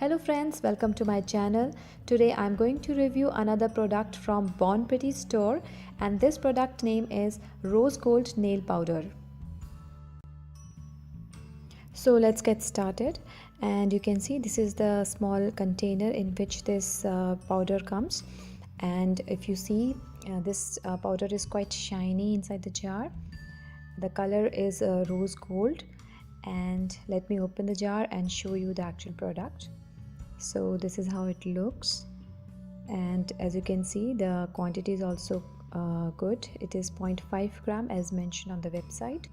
Hello friends, welcome to my channel. Today I'm going to review another product from Born Pretty store, and this product name is Rose Gold Nail Powder. So let's get started, and you can see this is the small container in which this powder comes. And if you see, this powder is quite shiny inside the jar. The color is rose gold, and let me open the jar and show you the actual product. So this is how it looks, and as you can see, the quantity is also good. It is 0.5 gram as mentioned on the website,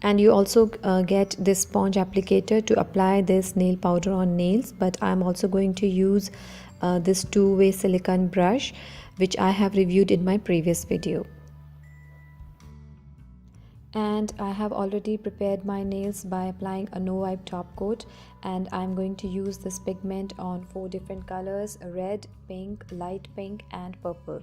and you also get this sponge applicator to apply this nail powder on nails. But I'm also going to use this two-way silicone brush, which I have reviewed in my previous video. And I have already prepared my nails by applying a no wipe top coat, and I'm going to use this pigment on 4 different colors: red, pink, light pink and purple.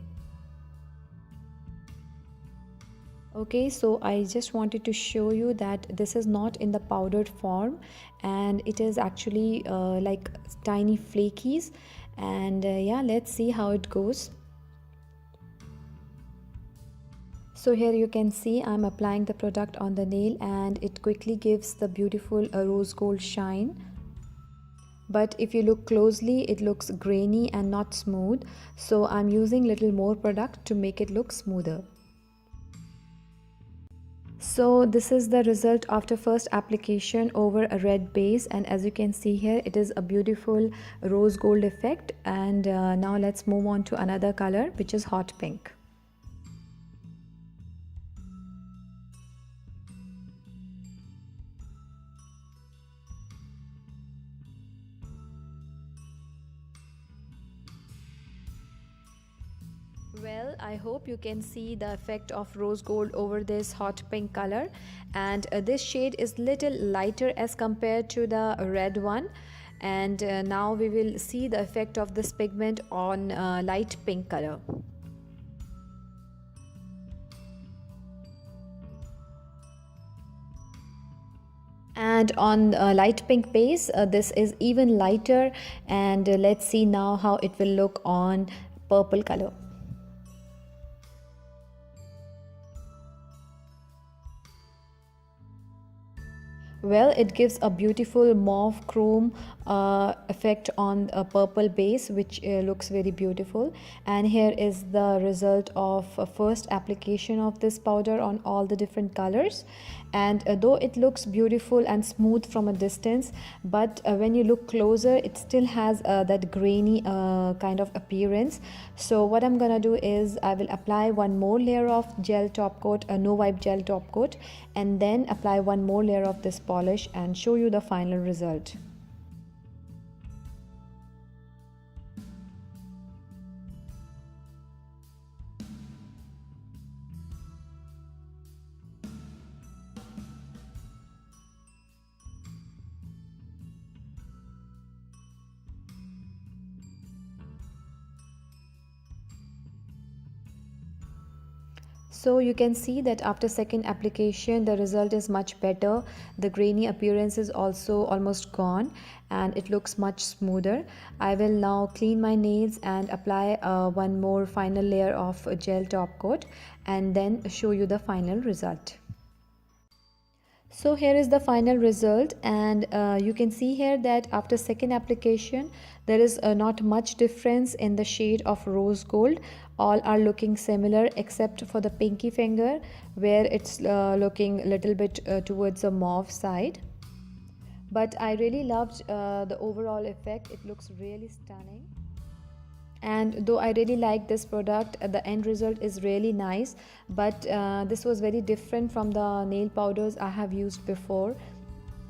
Okay, so I just wanted to show you that this is not in the powdered form, and it is actually like tiny flakies. And yeah, let's see how it goes. So here you can see I'm applying the product on the nail, and it quickly gives the beautiful rose gold shine. But if you look closely, it looks grainy and not smooth, so I'm using little more product to make it look smoother. So this is the result after first application over a red base, and as you can see here, it is a beautiful rose gold effect. And now let's move on to another color, which is hot pink. Well, I hope you can see the effect of rose gold over this hot pink color, and this shade is little lighter as compared to the red one. And now we will see the effect of this pigment on light pink color. And on light pink base, this is even lighter, and let's see now how it will look on purple color. Well, it gives a beautiful mauve chrome effect on a purple base, which looks very beautiful. And here is the result of first application of this powder on all the different colors. And though it looks beautiful and smooth from a distance, but when you look closer, it still has that grainy kind of appearance. So what I'm gonna do is I will apply one more layer of gel top coat, a no wipe gel top coat, and then apply one more layer of this polish and show you the final result. So you can see that after second application, the result is much better. The grainy appearance is also almost gone, and it looks much smoother. I will now clean my nails and apply one more final layer of gel top coat, and then show you the final result. So here is the final result, and you can see here that after second application, there is not much difference in the shade of rose gold. All are looking similar except for the pinky finger, where it's looking a little bit towards the mauve side. But I really loved the overall effect. It looks really stunning. And though I really like this product, the end result is really nice. But this was very different from the nail powders I have used before.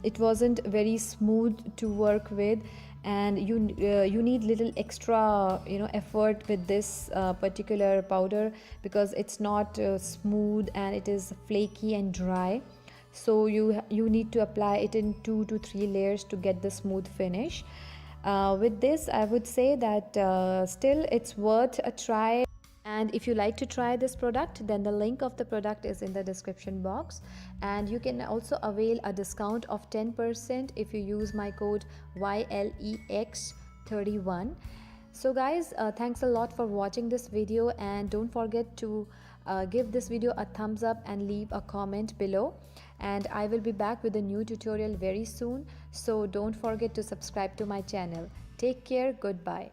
It wasn't very smooth to work with, and you need little extra effort with this particular powder, because it's not smooth and it is flaky and dry. So you need to apply it in 2 to 3 layers to get the smooth finish. With this, I would say that still it's worth a try. And if you like to try this product, then the link of the product is in the description box, and you can also avail a discount of 10% if you use my code YLEX31. So guys, thanks a lot for watching this video, and don't forget to give this video a thumbs up and leave a comment below, and I will be back with a new tutorial very soon, so don't forget to subscribe to my channel. Take care. Goodbye.